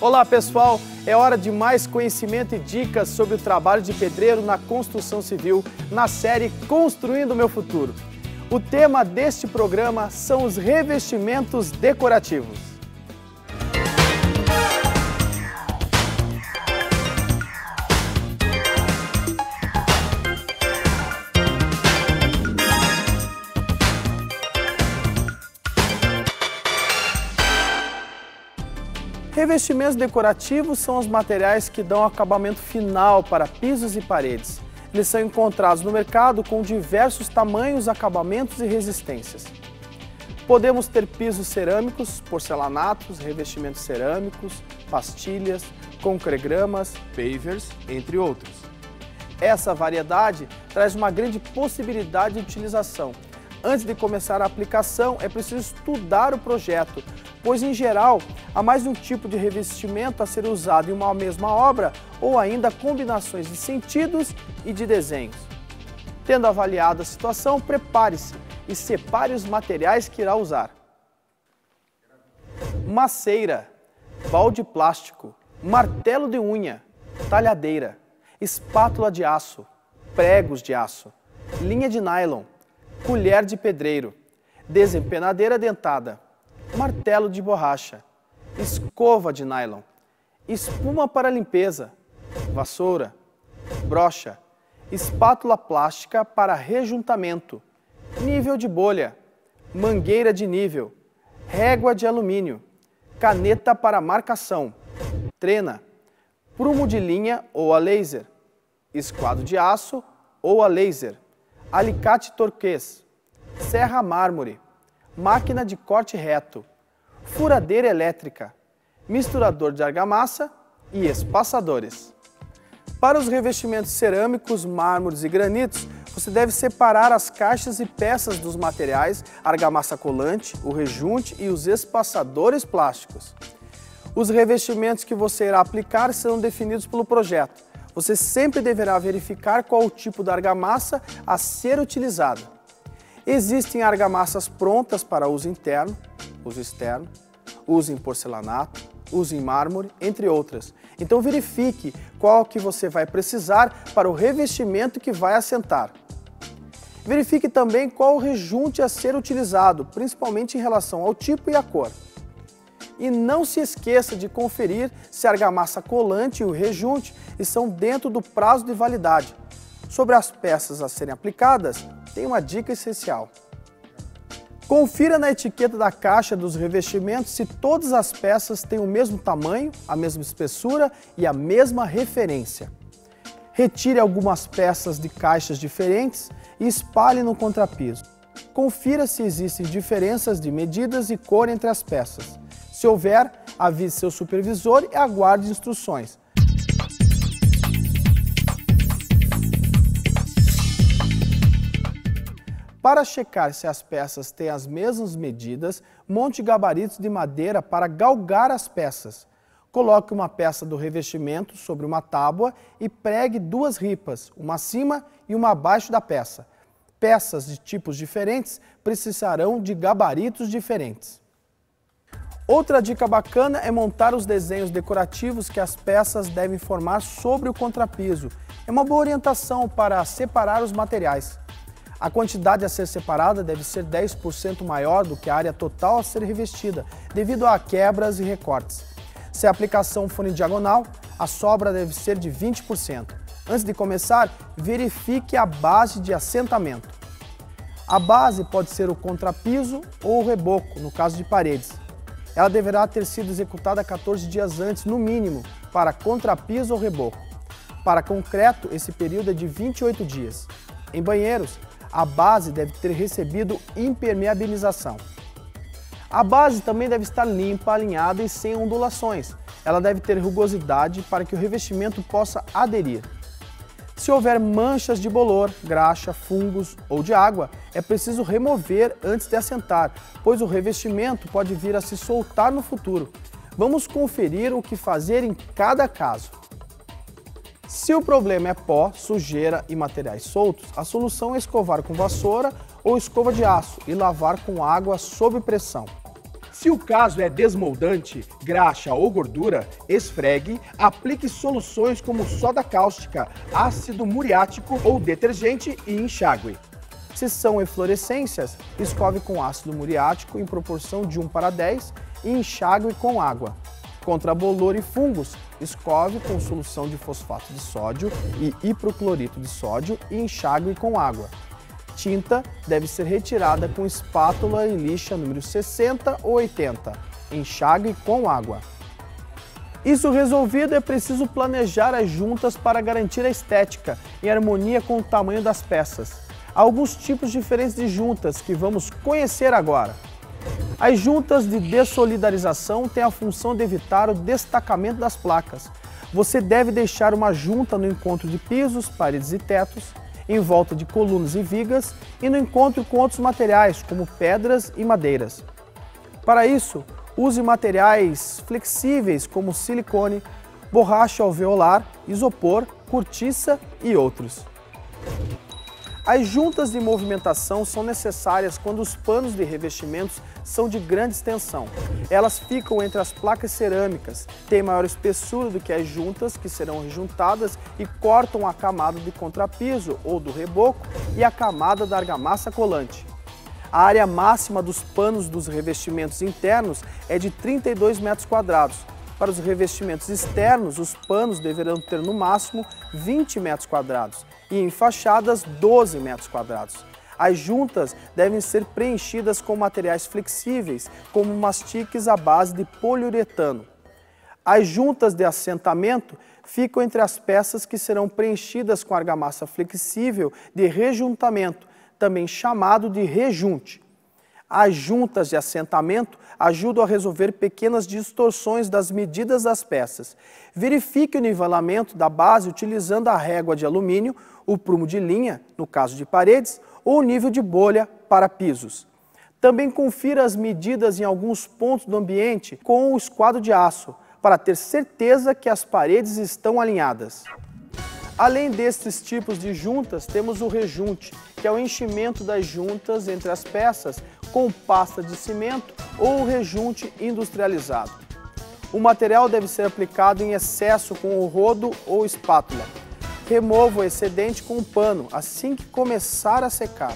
Olá pessoal, é hora de mais conhecimento e dicas sobre o trabalho de pedreiro na construção civil na série Construindo o Meu Futuro. O tema deste programa são os revestimentos decorativos. Revestimentos decorativos são os materiais que dão acabamento final para pisos e paredes. Eles são encontrados no mercado com diversos tamanhos, acabamentos e resistências. Podemos ter pisos cerâmicos, porcelanatos, revestimentos cerâmicos, pastilhas, concregramas, pavers, entre outros. Essa variedade traz uma grande possibilidade de utilização. Antes de começar a aplicação, é preciso estudar o projeto, pois, em geral, há mais de um tipo de revestimento a ser usado em uma mesma obra ou ainda combinações de sentidos e de desenhos. Tendo avaliado a situação, prepare-se e separe os materiais que irá usar. Maceira, balde plástico, martelo de unha, talhadeira, espátula de aço, pregos de aço, linha de nylon, colher de pedreiro, desempenadeira dentada, martelo de borracha, escova de nylon, espuma para limpeza, vassoura, brocha, espátula plástica para rejuntamento, nível de bolha, mangueira de nível, régua de alumínio, caneta para marcação, trena, prumo de linha ou a laser, esquadro de aço ou a laser, alicate torquês, serra mármore, máquina de corte reto, furadeira elétrica, misturador de argamassa e espaçadores. Para os revestimentos cerâmicos, mármores e granitos, você deve separar as caixas e peças dos materiais, argamassa colante, o rejunte e os espaçadores plásticos. Os revestimentos que você irá aplicar serão definidos pelo projeto. Você sempre deverá verificar qual o tipo de argamassa a ser utilizada. Existem argamassas prontas para uso interno, uso externo, uso em porcelanato, uso em mármore, entre outras. Então verifique qual que você vai precisar para o revestimento que vai assentar. Verifique também qual o rejunte a ser utilizado, principalmente em relação ao tipo e à cor. E não se esqueça de conferir se a argamassa colante e o rejunte estão dentro do prazo de validade. Sobre as peças a serem aplicadas, tem uma dica essencial. Confira na etiqueta da caixa dos revestimentos se todas as peças têm o mesmo tamanho, a mesma espessura e a mesma referência. Retire algumas peças de caixas diferentes e espalhe no contrapiso. Confira se existem diferenças de medidas e cor entre as peças. Se houver, avise seu supervisor e aguarde instruções. Para checar se as peças têm as mesmas medidas, monte gabaritos de madeira para galgar as peças. Coloque uma peça do revestimento sobre uma tábua e pregue duas ripas, uma acima e uma abaixo da peça. Peças de tipos diferentes precisarão de gabaritos diferentes. Outra dica bacana é montar os desenhos decorativos que as peças devem formar sobre o contrapiso. É uma boa orientação para separar os materiais. A quantidade a ser separada deve ser 10% maior do que a área total a ser revestida, devido a quebras e recortes. Se a aplicação for em diagonal, a sobra deve ser de 20%. Antes de começar, verifique a base de assentamento. A base pode ser o contrapiso ou o reboco, no caso de paredes. Ela deverá ter sido executada 14 dias antes, no mínimo, para contrapiso ou reboco. Para concreto, esse período é de 28 dias. Em banheiros, a base deve ter recebido impermeabilização. A base também deve estar limpa, alinhada e sem ondulações. Ela deve ter rugosidade para que o revestimento possa aderir. Se houver manchas de bolor, graxa, fungos ou de água, é preciso remover antes de assentar, pois o revestimento pode vir a se soltar no futuro. Vamos conferir o que fazer em cada caso. Se o problema é pó, sujeira e materiais soltos, a solução é escovar com vassoura ou escova de aço e lavar com água sob pressão. Se o caso é desmoldante, graxa ou gordura, esfregue, aplique soluções como soda cáustica, ácido muriático ou detergente e enxague. Se são eflorescências, escove com ácido muriático em proporção de 1:10 e enxague com água. Contra bolor e fungos, escove com solução de fosfato de sódio e hiproclorito de sódio e enxague com água. Tinta deve ser retirada com espátula e lixa número 60 ou 80. Enxague com água. Isso resolvido, é preciso planejar as juntas para garantir a estética, em harmonia com o tamanho das peças. Há alguns tipos diferentes de juntas que vamos conhecer agora. As juntas de dessolidarização têm a função de evitar o destacamento das placas. Você deve deixar uma junta no encontro de pisos, paredes e tetos, em volta de colunas e vigas e no encontro com outros materiais, como pedras e madeiras. Para isso, use materiais flexíveis como silicone, borracha alveolar, isopor, cortiça e outros. As juntas de movimentação são necessárias quando os panos de revestimentos são de grande extensão. Elas ficam entre as placas cerâmicas, têm maior espessura do que as juntas que serão rejuntadas e cortam a camada de contrapiso ou do reboco e a camada da argamassa colante. A área máxima dos panos dos revestimentos internos é de 32 metros quadrados. Para os revestimentos externos, os panos deverão ter no máximo 20 metros quadrados e em fachadas 12 metros quadrados. As juntas devem ser preenchidas com materiais flexíveis, como mastiques à base de poliuretano. As juntas de assentamento ficam entre as peças que serão preenchidas com argamassa flexível de rejuntamento, também chamado de rejunte. As juntas de assentamento ajudam a resolver pequenas distorções das medidas das peças. Verifique o nivelamento da base utilizando a régua de alumínio, o prumo de linha, no caso de paredes, ou o nível de bolha para pisos. Também confira as medidas em alguns pontos do ambiente com o esquadro de aço, para ter certeza que as paredes estão alinhadas. Além destes tipos de juntas, temos o rejunte, que é o enchimento das juntas entre as peças com pasta de cimento ou rejunte industrializado. O material deve ser aplicado em excesso com o rodo ou espátula. Remova o excedente com um pano assim que começar a secar.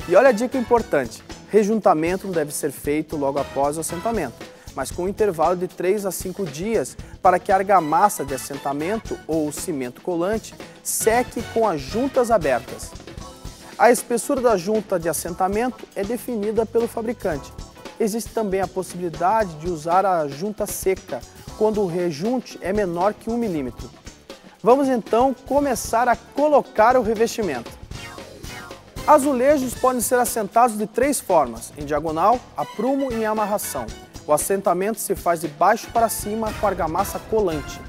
E olha a dica importante, rejuntamento não deve ser feito logo após o assentamento, mas com um intervalo de 3 a 5 dias para que a argamassa de assentamento ou o cimento colante seque com as juntas abertas. A espessura da junta de assentamento é definida pelo fabricante. Existe também a possibilidade de usar a junta seca, quando o rejunte é menor que 1 milímetro. Vamos então começar a colocar o revestimento. Azulejos podem ser assentados de 3 formas, em diagonal, a prumo e em amarração. O assentamento se faz de baixo para cima com argamassa colante.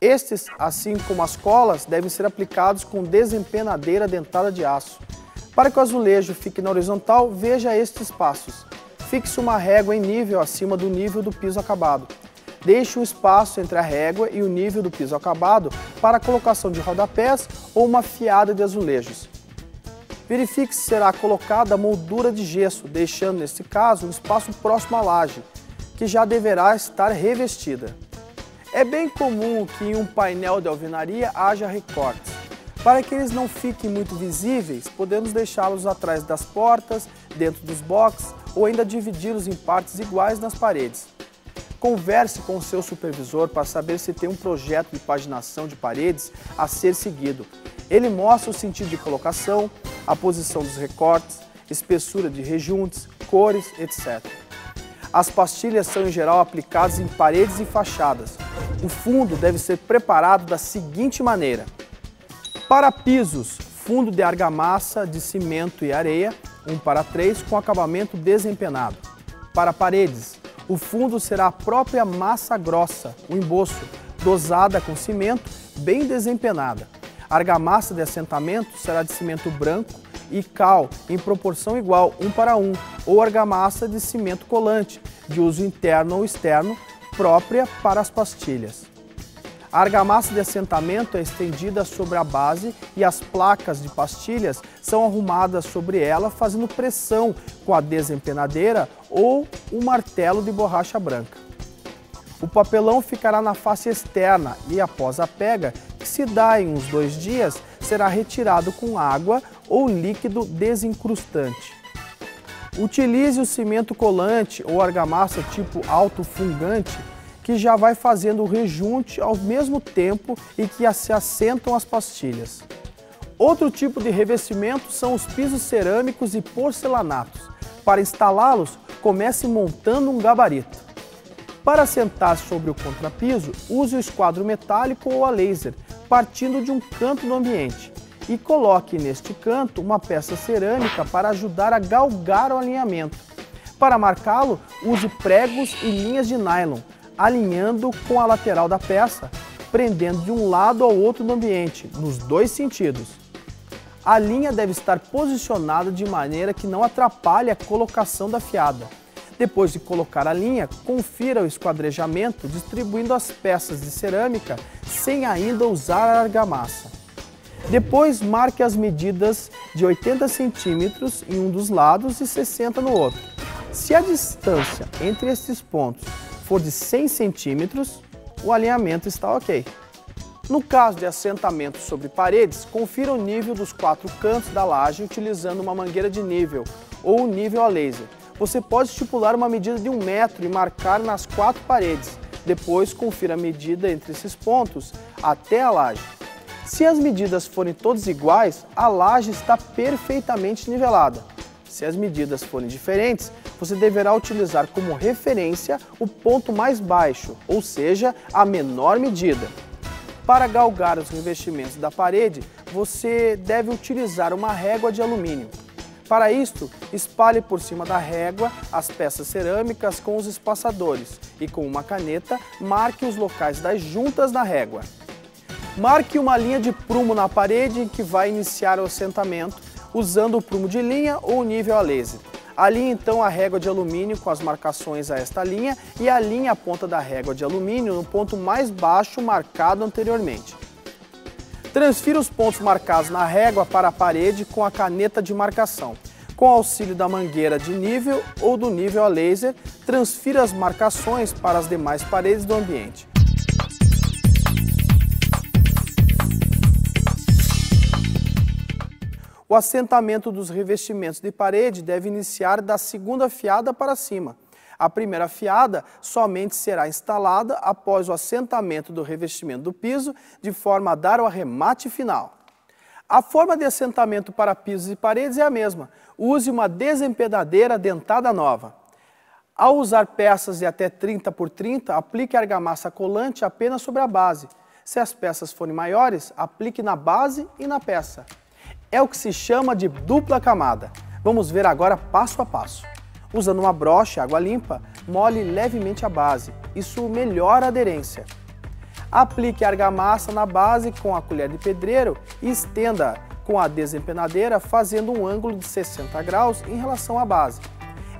Estes, assim como as colas, devem ser aplicados com desempenadeira dentada de aço. Para que o azulejo fique na horizontal, veja estes passos. Fixe uma régua em nível acima do nível do piso acabado. Deixe um espaço entre a régua e o nível do piso acabado para a colocação de rodapés ou uma fiada de azulejos. Verifique se será colocada a moldura de gesso, deixando, neste caso, um espaço próximo à laje, que já deverá estar revestida. É bem comum que em um painel de alvenaria haja recortes. Para que eles não fiquem muito visíveis, podemos deixá-los atrás das portas, dentro dos boxes ou ainda dividi-los em partes iguais nas paredes. Converse com o seu supervisor para saber se tem um projeto de paginação de paredes a ser seguido. Ele mostra o sentido de colocação, a posição dos recortes, espessura de rejuntes, cores, etc. As pastilhas são em geral aplicadas em paredes e fachadas. O fundo deve ser preparado da seguinte maneira. Para pisos, fundo de argamassa, de cimento e areia, 1:3 com acabamento desempenado. Para paredes, o fundo será a própria massa grossa, o emboço, dosada com cimento, bem desempenada. A argamassa de assentamento será de cimento branco e cal em proporção igual 1:1, ou argamassa de cimento colante, de uso interno ou externo, própria para as pastilhas. A argamassa de assentamento é estendida sobre a base e as placas de pastilhas são arrumadas sobre ela, fazendo pressão com a desempenadeira ou um martelo de borracha branca. O papelão ficará na face externa e, após a pega, que se dá em uns 2 dias, será retirado com água ou líquido desincrustante. Utilize o cimento colante ou argamassa tipo autofungante, que já vai fazendo o rejunte ao mesmo tempo e que se assentam as pastilhas. Outro tipo de revestimento são os pisos cerâmicos e porcelanatos. Para instalá-los, comece montando um gabarito. Para assentar sobre o contrapiso, use o esquadro metálico ou a laser, partindo de um canto do ambiente. E coloque neste canto uma peça cerâmica para ajudar a galgar o alinhamento. Para marcá-lo, use pregos e linhas de nylon, alinhando com a lateral da peça, prendendo de um lado ao outro do ambiente, nos 2 sentidos. A linha deve estar posicionada de maneira que não atrapalhe a colocação da fiada. Depois de colocar a linha, confira o esquadrejamento distribuindo as peças de cerâmica sem ainda usar a argamassa. Depois, marque as medidas de 80 centímetros em um dos lados e 60 no outro. Se a distância entre estes pontos for de 100 centímetros, o alinhamento está ok. No caso de assentamento sobre paredes, confira o nível dos 4 cantos da laje utilizando uma mangueira de nível ou nível a laser. Você pode estipular uma medida de 1 metro e marcar nas 4 paredes. Depois, confira a medida entre esses pontos até a laje. Se as medidas forem todas iguais, a laje está perfeitamente nivelada. Se as medidas forem diferentes, você deverá utilizar como referência o ponto mais baixo, ou seja, a menor medida. Para galgar os revestimentos da parede, você deve utilizar uma régua de alumínio. Para isto, espalhe por cima da régua as peças cerâmicas com os espaçadores e, com uma caneta, marque os locais das juntas na régua. Marque uma linha de prumo na parede em que vai iniciar o assentamento, usando o prumo de linha ou nível a laser. Alinhe então a régua de alumínio com as marcações a esta linha e alinhe a ponta da régua de alumínio no ponto mais baixo marcado anteriormente. Transfira os pontos marcados na régua para a parede com a caneta de marcação. Com auxílio da mangueira de nível ou do nível a laser, transfira as marcações para as demais paredes do ambiente. O assentamento dos revestimentos de parede deve iniciar da segunda fiada para cima. A primeira fiada somente será instalada após o assentamento do revestimento do piso, de forma a dar o arremate final. A forma de assentamento para pisos e paredes é a mesma. Use uma desempenadeira dentada nova. Ao usar peças de até 30 por 30, aplique a argamassa colante apenas sobre a base. Se as peças forem maiores, aplique na base e na peça. É o que se chama de dupla camada. Vamos ver agora passo a passo. Usando uma brocha água limpa, molhe levemente a base. Isso melhora a aderência. Aplique a argamassa na base com a colher de pedreiro e estenda com a desempenadeira, fazendo um ângulo de 60 graus em relação à base.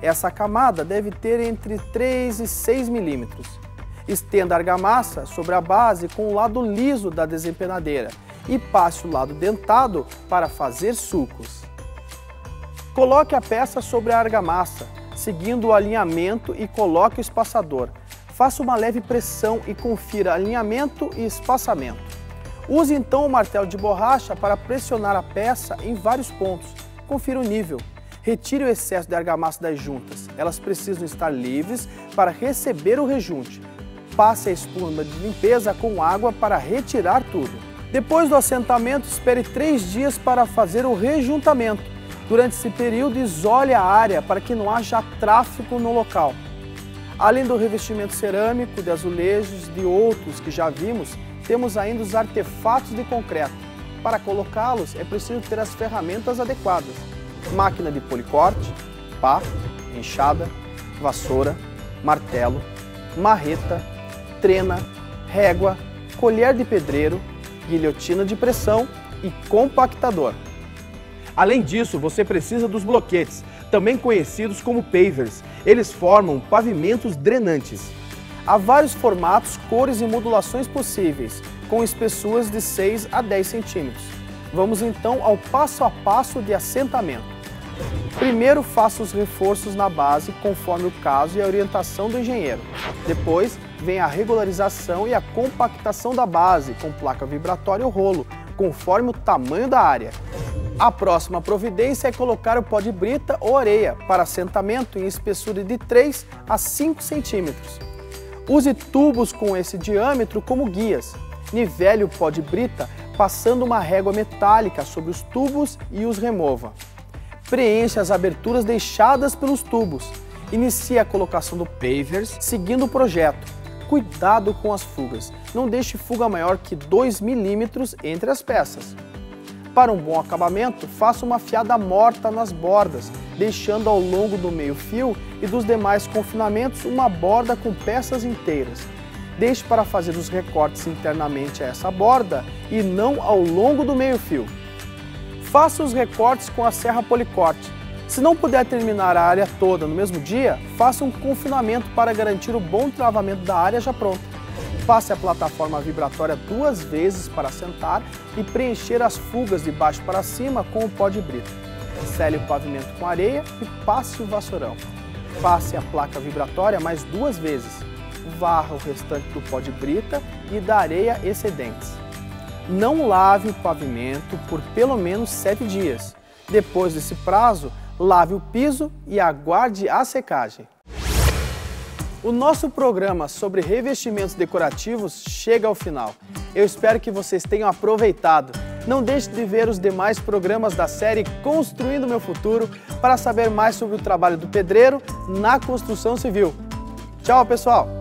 Essa camada deve ter entre 3 e 6 milímetros. Estenda a argamassa sobre a base com o lado liso da desempenadeira e passe o lado dentado para fazer sulcos. Coloque a peça sobre a argamassa, seguindo o alinhamento e coloque o espaçador. Faça uma leve pressão e confira alinhamento e espaçamento. Use então o martelo de borracha para pressionar a peça em vários pontos. Confira o nível. Retire o excesso de argamassa das juntas. Elas precisam estar livres para receber o rejunte. Passe a espuma de limpeza com água para retirar tudo. Depois do assentamento, espere 3 dias para fazer o rejuntamento. Durante esse período, isole a área para que não haja tráfego no local. Além do revestimento cerâmico, de azulejos e de outros que já vimos, temos ainda os artefatos de concreto. Para colocá-los, é preciso ter as ferramentas adequadas. Máquina de policorte, pá, enxada, vassoura, martelo, marreta, trena, régua, colher de pedreiro, guilhotina de pressão e compactador. Além disso, você precisa dos bloquetes, também conhecidos como pavers. Eles formam pavimentos drenantes. Há vários formatos, cores e modulações possíveis, com espessuras de 6 a 10 centímetros. Vamos então ao passo a passo de assentamento. Primeiro, faça os reforços na base, conforme o caso e a orientação do engenheiro. Depois, vem a regularização e a compactação da base, com placa vibratória ou rolo, conforme o tamanho da área. A próxima providência é colocar o pó de brita ou areia para assentamento em espessura de 3 a 5 centímetros. Use tubos com esse diâmetro como guias. Nivele o pó de brita passando uma régua metálica sobre os tubos e os remova. Preencha as aberturas deixadas pelos tubos. Inicie a colocação do pavers seguindo o projeto. Cuidado com as fugas. Não deixe fuga maior que 2 milímetros entre as peças. Para um bom acabamento, faça uma fiada morta nas bordas, deixando ao longo do meio-fio e dos demais confinamentos uma borda com peças inteiras. Deixe para fazer os recortes internamente a essa borda e não ao longo do meio-fio. Faça os recortes com a serra policorte. Se não puder terminar a área toda no mesmo dia, faça um confinamento para garantir o bom travamento da área já pronta. Passe a plataforma vibratória 2 vezes para assentar e preencher as fugas de baixo para cima com o pó de brita. Sele o pavimento com areia e passe o vassourão. Passe a placa vibratória mais 2 vezes. Varra o restante do pó de brita e da areia excedentes. Não lave o pavimento por pelo menos 7 dias. Depois desse prazo, lave o piso e aguarde a secagem. O nosso programa sobre revestimentos decorativos chega ao final. Eu espero que vocês tenham aproveitado. Não deixe de ver os demais programas da série Construindo Meu Futuro para saber mais sobre o trabalho do pedreiro na construção civil. Tchau, pessoal!